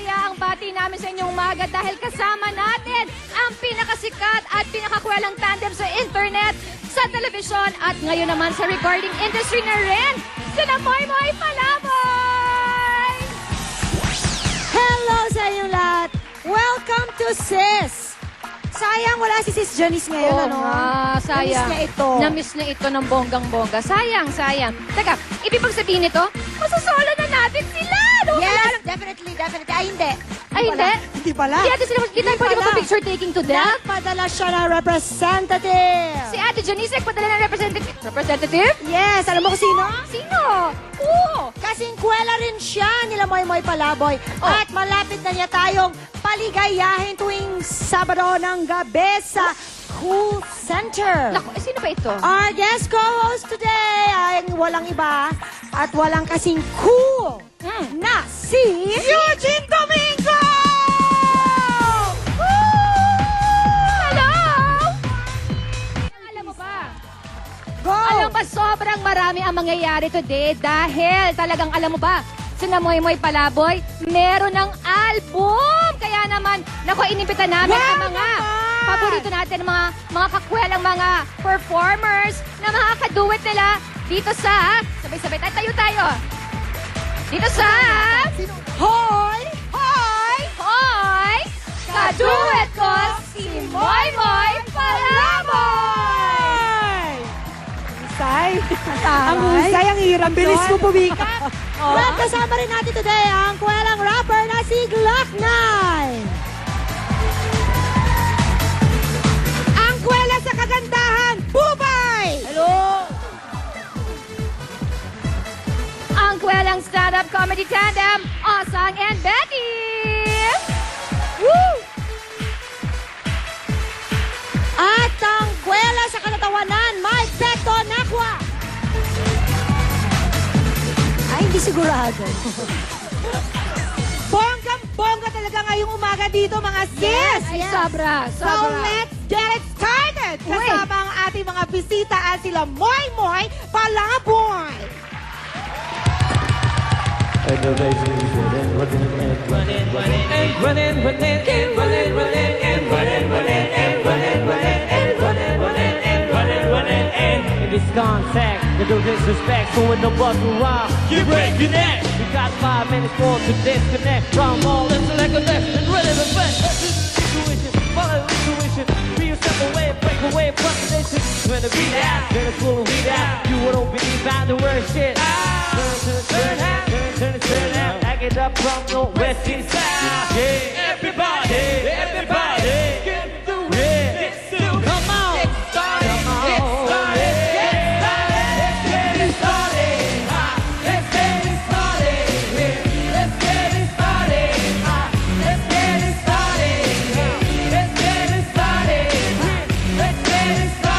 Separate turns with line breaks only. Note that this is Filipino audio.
masaya ang bati namin sa inyong umaga dahil kasama natin ang pinakasikat at pinakakwelang tandem sa internet, sa telebisyon at ngayon naman sa recording industry na rin, sina Moy Moy Palaboy!
Hello sa inyong lahat! Welcome to SIS! Sayang wala si Sis Janice ngayon, ano?
Sayang.
Namiss niya ito.
Namiss niya ito ng bonggang-bongga. Sayang, sayang. Teka, ibig pag sabihin nito, masasolo na natin sila! No?
Yes, definitely. Ay, hindi.
Ay, hindi?
Hindi pala.
Hindi sila, hindi tayo pwede
pala.
magpa-picture taking to them?
Nagpadala siya ng representative.
Si Ate Janice, nagpadala ng representative. Representative?
Yes, alam mo kung sino?
Sino? Oo!
Kasing kwela rin siya nila Moy Moy Palaboy.
Oh.
At malapit na niya tayong paligayahin tuwing Sabado ng gabi sa Cool Center.
Naku, sino ba ito?
Our guest co-host today ay walang iba at walang kasing cool na si Eugene Domingo!
Hello! Alam mo ba?
Go!
Alam ba, sobrang marami ang mangyayari today dahil talagang alam mo ba, sina Moy Moy Palaboy, meron ng album! Kaya naman, naku, inimbita namin
Wow
ang mga
naman!
paborito natin, mga kakwelang mga performers na makakaduet nila dito sa, sabay-sabay tayo. Dito sa,
Hoy!
Hoy! Hoy! Kaduet ko si Moy Moy Palaboy!
Husay! Ang husay, ang hirap. Bilis mo pumikat.
Oh.
At kasama rin natin today ang kwelang rapper na si Glock 9. Ang kwela sa kagandahan, Bubay! Hello!
Ang kwelang stand-up comedy tandem, Osang and Betty! Woo!
At ang kwela sa katatawanan, Mike Beto Nakwa. Ay, hindi sigurado. Bonggang-bongga talaga ngayong umaga dito, mga sis.
Ay, sobra.
So, let's get it started. Kasama ang ating mga bisita at sila Moy Moy Palaboy.
And the baby
If it's contact, you do disrespect, so in the buzzer rock, you break your neck. We got 5 minutes more to disconnect from all intellect and ready to bet. Intuition, follow intuition, be yourself away, break away from tradition. When the beat out, then it's full of beat out. You won't believe out the worst shit. Turn out, back it up from the west east side. Yeah, everybody, get the red. Come on, get started, get started, let's get it started. Let's get it started, let's get it started. Let's get it started, let's get it started. Let's get it started.